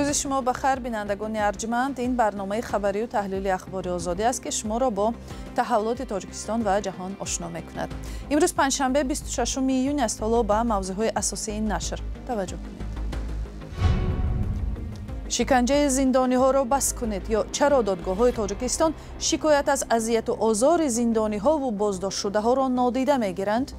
روز شما بخیر بینندگان ارجمند. این برنامه خبری و تحلیلی اخباری آزادی است که شما را با تحولات تاجیکستان و جهان آشنا می‌کند. امروز پنجشنبه 26 ایون است. حالا به موضوعهای اساسی این نشر توجه کنید. شکنجه زندانی‌ها را بس کنید. یا چرا دادگاه‌های تاجیکستان شکایت از اذیت و آزار زندانی‌ها و بازداشت شده‌ها را نادیده می‌گیرند؟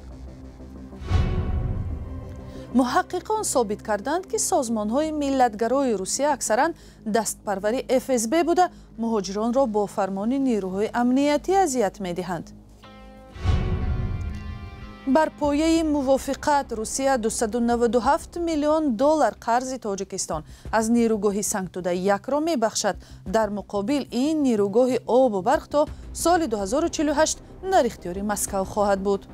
محققان ثابت کردند که سازمان‌های ملت‌گرای روسیه اکثراً دستپروری FSB بوده مهاجران را با فرمان نیروهای امنیتی اذیت می‌دهند. بر پایه موافقت روسیه 297 میلیون دلار قرض تاجیکستان از نیروگاه سنگتوده یک را می‌بخشد. در مقابل این نیروگاه آب و برق تا سال 2048 در اختیار مسکو خواهد بود.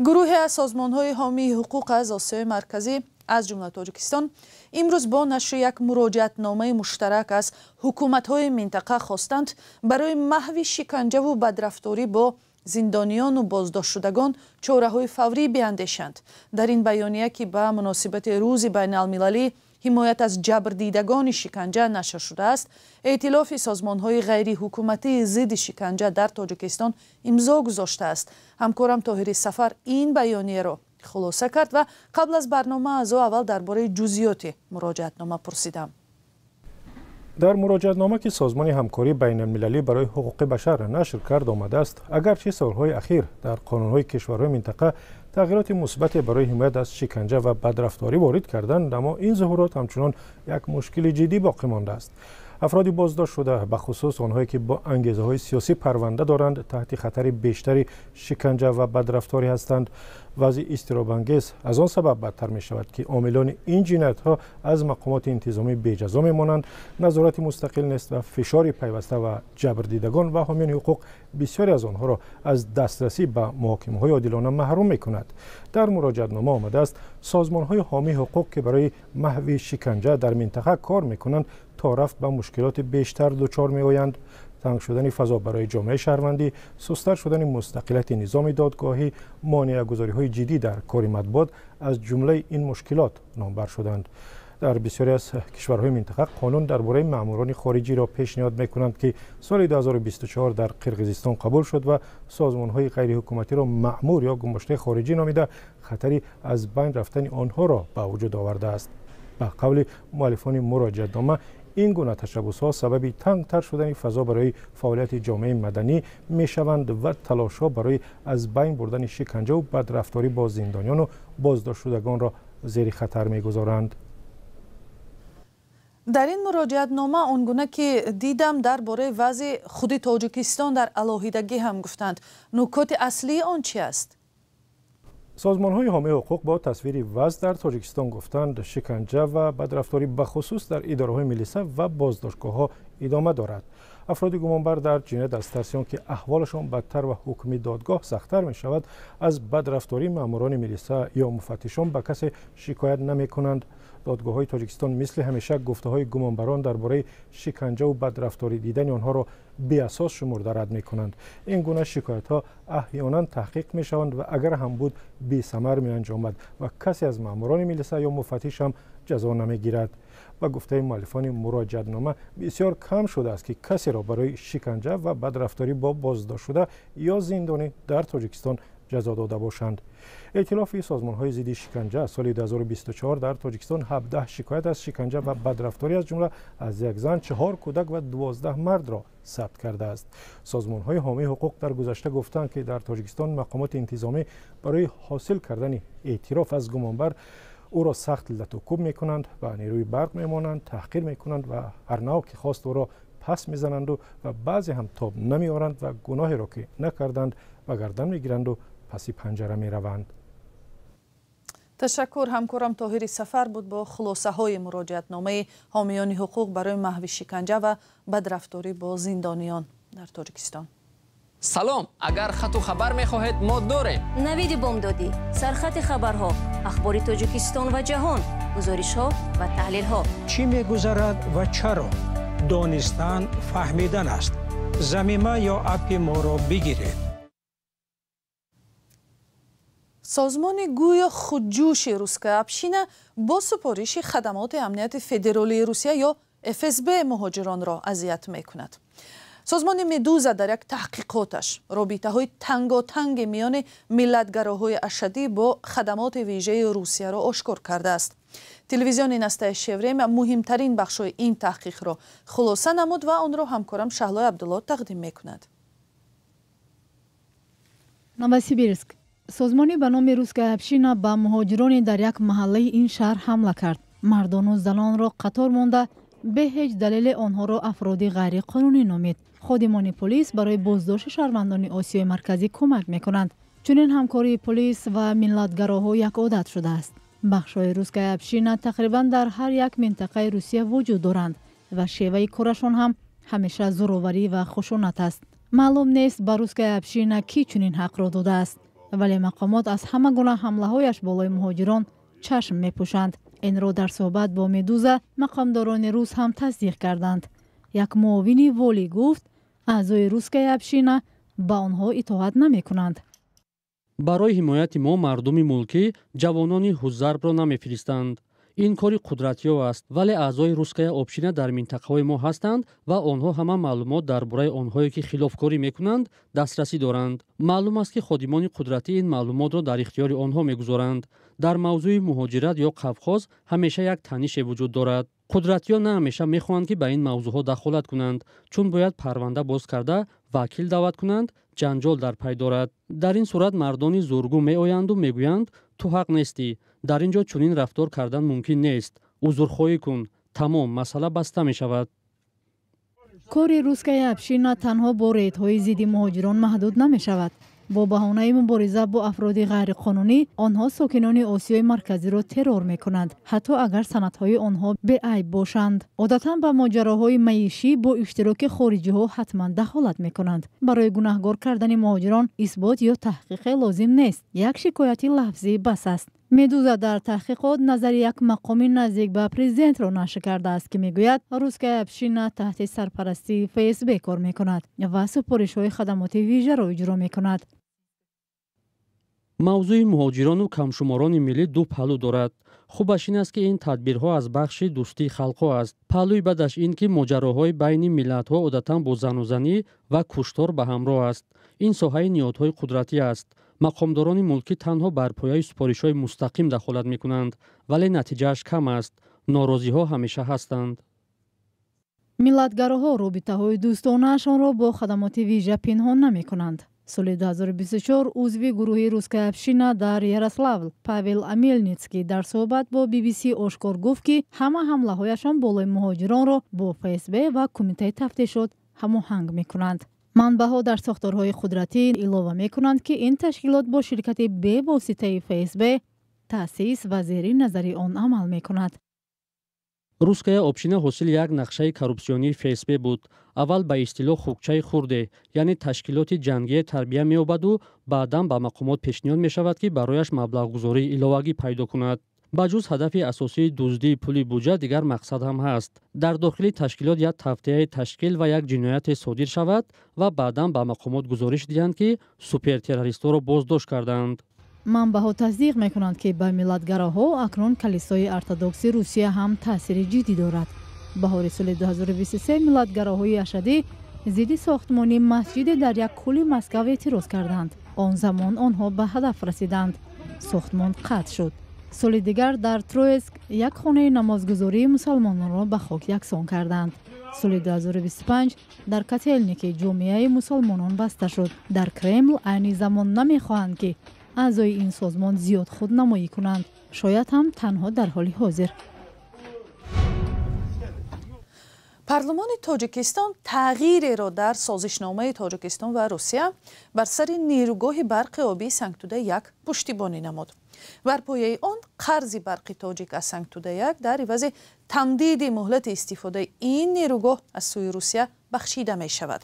گروهی از سازمان‌های حامی حقوق از آسیای مرکزی از جمله تاجیکستان امروز با نشر یک مراجعتنامه مشترک از حکومت‌های منطقه خواستند برای محو شکنجه و بدرفتاری با زندانیان و بازداشت شدگان چاره‌های فوری بیاندیشند. در این بیانیه که به مناسبت روز بین المللی حمایت از جبر دیدگان شکنجه نشر شده است، ائتلاف سازمان‌های غیر حکومتی ضد شکنجه در تاجیکستان امضا گذاشته است. همکارم طاهری سفر این بیانیه را خلاصه کرد و قبل از برنامه از او اول درباره جزئیات مراجعتنامه پرسیدم. در مراجعتنامه که سازمان همکاری بین المللی برای حقوق بشر نشر کرد آمده است اگرچه سالهای اخیر در قانون‌های کشورهای منطقه تغییرات مثبت برای حمایت از شکنجه و بدرفتاری وارد کردند، اما این ظهورات همچنان یک مشکل جدی باقی مانده است. افرادی بازداشت شده به خصوص آنهایی که با انگیزه‌های سیاسی پرونده دارند تحت خطر بیشتری شکنجه و بدرفتاری هستند. وضع اضطراب‌انگیز از آن سبب بدتر می شود که عاملان این جنایت‌ها از مقامات انتظامی بی‌جزا می‌مانند، نظارت مستقل نیست و فشار پیوسته و جبردیدگان و حامیان حقوق بسیاری از آنها را از دسترسی به محاکمه‌های عادلانه محروم می‌کند. در مراجعتنامه آمده است سازمان‌های حامی حقوق که برای محو شکنجه در منطقه کار می‌کنند تا رفت به مشکلات بیشتر دچار می‌آیند. تنگ شدن فضا برای جامعه شهروندی، سست‌تر شدن مستقلیت نظام دادگاهی، مانع‌گذاری‌های جدی در کار مطبوعات از جمله این مشکلات نامبر شدند. در بسیاری از کشورهای منطقه قانون درباره ماموران خارجی را پیشنهاد می‌کنند که سال 2024 در قرقیزستان قبول شد و سازمان‌های غیر حکومتی را مأمور یا گماشته خارجی نامیده خطری از بین رفتن آنها را به وجود آورده است. به قول مؤلفان مراجعتنامه این گونه تشبس‌ها سبب تنگ‌تر شدن فضا برای فعالیت جامعه مدنی می‌شوند و تلاش‌ها برای از بین بردن شکنجه و بدرفتاری با زندانیان و بازداشت شدگان را زیر خطر می‌گذارند. در این مراجعتنامه آنگونه که دیدم درباره وضع خود تاجیکستان در علاهیدگی هم گفتند. نکات اصلی آن چی است؟ سازمان‌های حامی حقوق با تصویر وضع در تاجیکستان گفتند شکنجه و بدرفتاری بخصوص در اداره‌های ملیسا و بازداشتگاه‌ها ادامه دارد. افراد گمانبر در جنایت از ترس که احوالشان بدتر و حکم دادگاه سخت‌تر می‌شود از بدرفتاری ماموران ملیسا یا مفتشان به کسی شکایت نمی‌کنند. دادگاه‌های تاجیکستان مثل همیشه گفته‌های گمانبران درباره شکنجه و بدرفتاری دیدن آنها را بی اساس شمرده رد می‌کنند. این گونه شکایت‌ها احیانا تحقیق می‌شوند و اگر هم بود بی ثمر می‌انجامد و کسی از ماموران ملیسا یا مفتش هم جزا نمی‌گیرد. و گفته مؤلفان مراجعتنامه بسیار کم شده است که کسی را برای شکنجه و بدرفتاری با بازداشت شده یا زندانی در تاجیکستان جزا داده باشند. ائتلاف سازمان‌های ضد شکنجه سال 2024 در تاجیکستان 17 شکایت از شکنجه و بدرفتاری از جمله از یک زن، 4 کودک و 12 مرد را ثبت کرده است. سازمان‌های حامی حقوق در گذشته گفتند که در تاجیکستان مقامات انتظامی برای حاصل کردن اعتراف از گمانبر او را سخت لط و کوب می‌کنند و نیروی برق می‌مانند، تحقیر می‌کنند و هر نوع که خواست او را پس می‌زنند و بعضی هم تاب نمی‌آورند و گناهی را که نکردند و گردن می‌گیرند و پس پنجره می‌روند. تشکر. همکارم طاهری سفر بود با خلاصه های مراجعتنامه حامیان حقوق برای محو شکنجه و بدرفتاری با زندانیان در تاجیکستان. سلام، اگر خط و خبر می‌خواهید ما داریم. نوید بامدادی، سرخط خبرها، اخبار تاجیکستان و جهان، گزارش‌ها و تحلیل‌ها. چی می‌گذرد و چرا؟ دانستن فهمیدن است. ضمیمه یا اپ ما را بگیرید. سازمان گویا خودجوش روسکا ابشینا با سپارش خدمات امنیت فدرالی روسیه یا FSB مهاجران را اذیت میکند. سازمان مدوزا در یک تحقیقاتش رابطه های تنگاتنگ میان ملتگراهای اشدی با خدمات ویژه روسیه را آشکار کرده است. تلویزیون نسته شوریم مهمترین بخش‌های این تحقیق را خلاصه نمود و آن را همکارم شهلا عبدالله تقدیم میکند. نوسیبیرسک سازمانی به نام روسکا ابشینا به مهاجران در یک محله این شهر حمله کرد. مردان و زنان را قطار مانده به هیچ دلیل آنها را افراد غیر قانونی نامید. خادمان پلیس برای بازداشت شهروندان آسیای مرکزی کمک میکنند. چنین همکاری پلیس و ملتگراها یک عادت شده است. بخش‌های روسکا ابشینا تقریبا در هر یک منطقه روسیه وجود دارند و شیوه کارشان هم همیشه زورآوری و خشونت است. معلوم نیست به روسکا ابشینا کی چنین حق را داده است، ولی مقامات از همه گونه حمله‌هایش بالای مهاجران چشم می‌پوشند. این را در صحبت با مدوزا مقامداران روس هم تصدیق کردند. یک معاون والی گفت اعضای روسکا ابشینا با آنها اطاعت نمی‌کنند. برای حمایت ما مردم ملکی جوانان حزب را نمی‌فرستند. این کاری قدرتی‌ها است، ولی اعضای روسکا ابشینا در منطقه‌های ما هستند و آنها همه معلومات درباره آنهایی که خلافکاری می‌کنند دسترسی دارند. معلوم است که خادمان قدرتی این معلومات را در اختیار آنها می‌گذارند. در موضوع مهاجرت یا قفقاز همیشه یک تنش وجود دارد. قدرتی‌ها نه همیشه می‌خواهند که به این موضوعها دخالت کنند، چون باید پرونده باز کرده وکیل دعوت کنند، جنجال در پی دارد. در این صورت مردان زورگو می‌آیند و می‌گویند تو حق نیستی، در اینجا چنین رفتار کردن ممکن نیست، عذرخواهی کن، تمام مسئله بسته می‌شود. کاری روسکا ابشینا تنها با ریدهای ضد مهاجران محدود نمی‌شود. با بهانه مبارزه با افراد غیرقانونی آنها ساکنان آسیای مرکزی را ترور می‌کنند، حتی اگر سندهای آنها بی‌عیب باشند. عادتاً به ماجراهای معیشی با اشتراک خارجی‌ها حتما دخالت می‌کنند. برای گناهکار کردن مهاجران اثبات یا تحقیق لازم نیست، یک شکایت لفظی بس است. مدوزا در تحقیقات نظر یک مقامی نزدیک به پرزیدنت را نشر کرده است که میگوید روسکا ابشینا تحت سرپرستی FSB کار می‌کند و سپارش‌های خدمات ویژه را اجرا می‌کند. موضوع مهاجران و کمشماران ملی دو پهلو دارد. خوبش این است که این تدبیرها از بخش دوستی خلق‌ها است. پهلوی بعدش این که ماجراهای بین ملت‌ها عادتاً با زنی و کشتار به همراه است. این ساحه نیازهای قدرتی است. مقامداران ملکی تنها بر پایه سپارش‌های مستقیم دخالت می‌کنند، ولی نتیجهش کم است. ناراضی‌ها همیشه هستند. ملتگراها رابطه‌های دوستانه‌شان را با خدمات ویژه پنهان نمی‌کنند. سال 2024 عضو گروه روسکا ابشینا در یاروسلاول پاول امельницкий در صحبت با BBC آشکار گفت که همه حمله‌هایشان بالای مهاجران را با FSB و کمیته تفتیشات هماهنگ می‌کنند. منبع‌ها در ساختارهای قدرتی اضافه می‌کنند که این تشکیلات با شرکت به واسطه FSB تأسیس و زیر نظر آن عمل می‌کند. روسکا ابشینا حاصل یک نقشه کورپسیونی FSB بود. اول به اصطلاح خوکچه خورده، یعنی تشکیلات جنگی تربیه می‌یابد و بعداً به مقامات پیشنهاد می‌شود که برایش مبلغ‌گذاری علاوه‌ای پیدا کند. بجز هدف اساسی دزدی پول بودجه دیگر مقصد هم هست. در داخل تشکیلات یک تفتیه تشکیل و یک جنایت صادر شود و بعداً به مقامات گزارش دهند که سوپر تروریست‌ها را بازداشت کردند. منبع‌ها تصدیق می‌کنند که به ملتگراها اکنون کلیسای ارتدوکس روسیه هم تأثیر جدی دارد. بهار سال 2023 ملتگراهای اشدی ضد ساختمان مسجد در یک کولی مسکو اعتراض کردند. آن زمان آنها به هدف رسیدند. ساختمان قطع شد. سال دیگر در ترویسک یک خانه نمازگزاری مسلمانان را به خاک یکسان کردند. سال 2025 در کاتلنیک جامعه مسلمانان بسته شد. در کرمل عین زمان نمی‌خواهند که اعضای این سازمان زیاد خود نمایی کنند، شاید هم تنها در حال حاضر. پارلمان تاجیکستان تغییری را در سازشنامه تاجیکستان و روسیه بر سر نیروگاه برق آبی سنگتوده یک پشتیبانی نمود. بر پایه آن قرض برق تاجیک از سنگتوده یک در عوض تمدید مهلت استفاده این نیروگاه از سوی روسیه بخشیده می شود.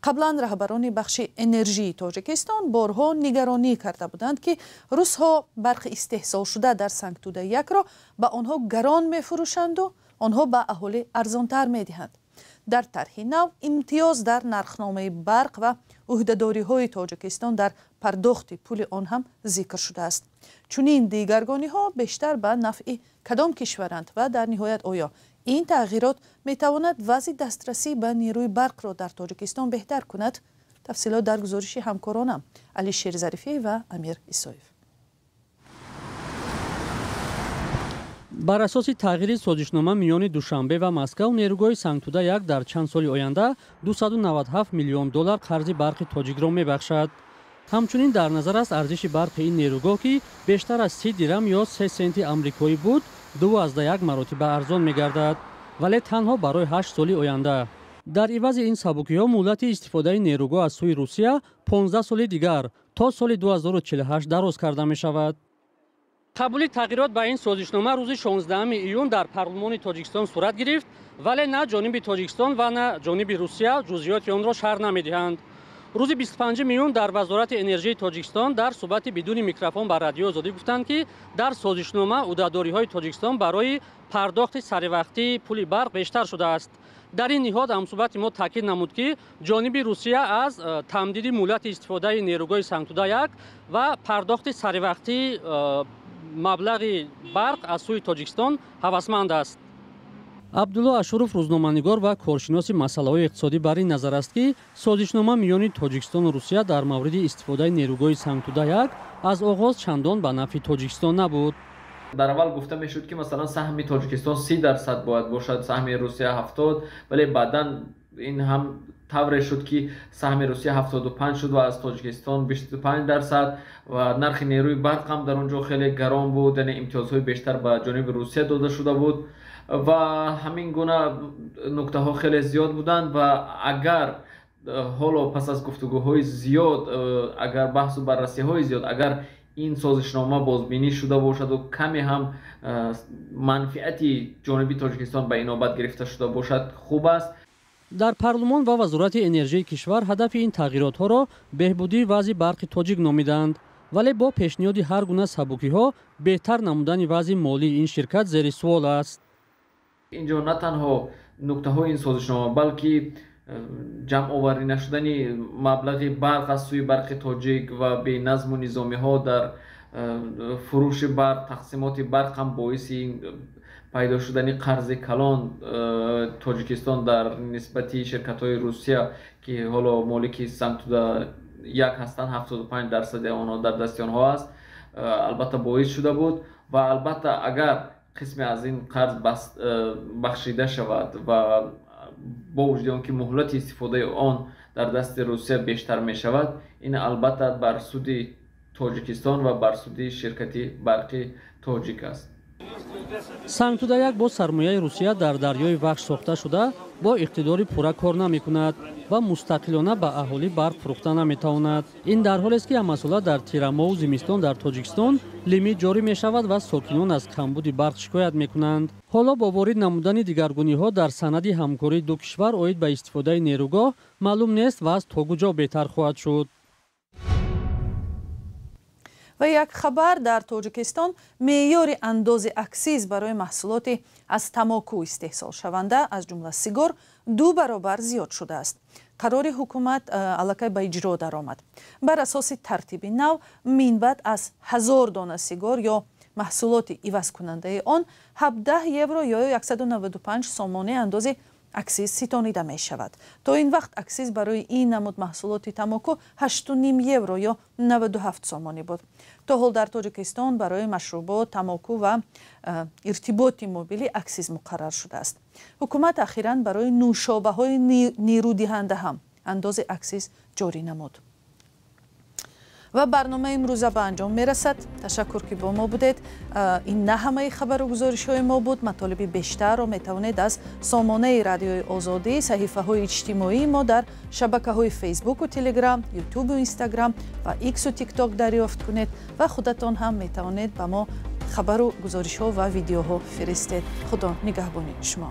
قبلا رهبران بخش انرژی تاجیکستان بارها نگرانی کرده بودند که روس‌ها برق استحصال شده در سنگتوده یک را به آنها گران می فروشند و آنها به اهالی ارزانتر می دهند. در طرح نو امتیاز در نرخنامه برق و عهده‌داری‌های تاجیکستان در пардохти пули он ҳам зикр шудааст. чунин дигаргониҳо бештар ба нафъи кадом кишваранд ва дар ниҳоят оё ин тағйирот метавонад вазъи дастрасӣ ба нерӯи барқро дар Тоҷикистон беҳтар кунад? тафсилот дар гузориши ҳамкоронам Алишер Зарифӣ ва Амир Исоев. бар асоси тағйири созишнома миёни Душанбе ва Москав, нерӯгоҳи Сангтуда-1 дар чанд соли оянда $297 миллион қарзи барқи тоҷикро мебахшад. ҳамчунин дар назар аст арзиши барқи ин нерӯгоҳ ки бештар аз 30 дирам ё 3 сенти амрикоӣ буд 2,1 маротиба арзон мегардад, вале танҳо барои 8 соли оянда. дар ивази ин сабукиҳо муҳлати истифодаи нерӯгоҳ аз сӯи Русия 15 соли дигар то соли 2048 дароз карда мешавад. қабули тағйирот ба ин созишнома рӯзи 16 июн дар парлумони Тоҷикистон сурат гирифт, вале на ҷониби Тоҷикистон ва на ҷониби Русия ҷузъиёти онро шарҳ намедиҳанд. рӯзи 25 июн дар Вазорати энержияи Тоҷикистон дар суҳбати бидуни микрофон ба Радиои Озодӣ гуфтанд ки дар созишнома ӯҳдадориҳои Тоҷикистон барои пардохти саривақтии пули барқ бештар шудааст. дар ин ниҳод ҳамсуҳбати мо таъкид намуд ки ҷониби Русия аз тамдиди муҳлати истифодаи нерӯгоҳи Сангтуда-1 ва пардохти саривақтии маблағи барқ аз сӯи Тоҷикистон ҳавасманд аст. абдулло ашуров рӯзноманигор ва коршиноси масъалаҳои иқтисодӣ бар ин назар аст ки созишнома миёни Тоҷикистону Русия дар мавриди истифодаи нерӯгоҳи Сангтуда-1 аз оғоз чандон ба нафъи Тоҷикистон набуд. дар аввал гуфта мешуд ки масалан саҳми Тоҷикистон 30% бояд бошад, саҳми Русия 70%, вале баъдан ин ҳам тавре шуд ки саҳми Русия 75 шуд ва аз Тоҷикистон 25% ва нархи нерӯи барқ ҳам дар онҷо хеле гарон буд, яъне имтиёзҳои бештар ба ҷониби Русия дода шуда буд ва ҳамин гуна нуктаҳо хеле зиёд буданд ва агар ҳоло пас аз гуфтугӯҳои зиёд, агар баҳсу баррасиҳои зиёд, агар ин созишнома бозбинӣ шуда бошаду каме ҳам манфиати ҷониби Тоҷикистон ба инобат гирифта шуда бошад, хуб аст. дар парлумон ва Вазорати энержияи кишвар ҳадафи ин тағйиротҳоро беҳбудии вазъи барқи тоҷик номиданд, вале бо пешниҳоди ҳар гуна сабукиҳо беҳтар намудани вазъи молии ин ширкат зери суол аст. инҷо на танҳо нуктаҳои ин созишнома, балки ҷамъоварӣ нашудани маблағи барқ аз сӯи барқи тоҷик ва беназму низомиҳо дар фурӯши барқ, тақсимоти барқ ҳам боиси пайдо шудани қарзи калон Тоҷикистон дар нисбати ширкатҳои Русия ки ҳоло молики Сангтуда-1 ҳастанд, 75% онҳо дар дасти онҳо аст, албатта боис шуда буд ва албатта агар қисме аз ин қарз бахшида шавад ва бо вуҷуди он ки муҳлати истифодаи он дар дасти Русия бештар мешавад, ин албатта бар суди Тоҷикистон ва бар суди ширкати барқи тоҷик аст. Сангтуда-1 бо сармояи Русия дар дарёи Вахш сохта шуда бо иқтидори пурра кор намекунад ва мустақилона ба аҳолӣ барқ фурӯхта наметавонад. ин дар ҳолест ки амасола дар тирамоҳу зимистон дар Тоҷикистон лимит ҷорӣ мешавад ва сокинон аз камбуди барқ шикоят мекунанд. ҳоло бо ворид намудани дигаргуниҳо дар санади ҳамкории ду кишвар оид ба истифодаи нерӯгоҳ маълум нест ва аз то куҷо беҳтар хоҳад шуд. ва як хабар дар Тоҷикистон меъёри андози аксиз барои маҳсулоти аз тамоку истеҳсолшаванда аз ҷумла сигор 2 баробар зиёд шудааст. қарори ҳукумат аллакай ба иҷро даромад. бар асоси тартиби нав минбаъд аз 1000 дона сигор ё маҳсулоти ивазкунандаи он 17 евро ё 195 сомони андози аксиз ситонида мешавад. то ин вақт аксиз барои ин намуд маҳсулоти тамоку 8.5 евро ё 97 сомонӣ буд. то ҳол дар Тоҷикистон барои машрубот, тамоку ва иртиботи мобилӣ аксиз муқаррар шудааст. ҳукумат ахиран барои нӯшобаҳои нерӯдиҳанда ҳам андози аксиз ҷорӣ намуд. ва барномаи имрӯза ба анҷом мерасад. ташаккур ки бо мо будед. ин на ҳамаи хабару гузоришҳои мо буд. матолиби бештарро метавонед аз сомонаи Радиои Озодӣ, саҳифаҳои иҷтимоии мо дар шабакаҳои Фейсбуку Телеграм, Ютубу Инстаграм ва Иксу ТикТок дарёфт кунед ва худатон ҳам метавонед ба мо хабару гузоришҳо ва видеоҳо фиристед. худо нигаҳбони шумо.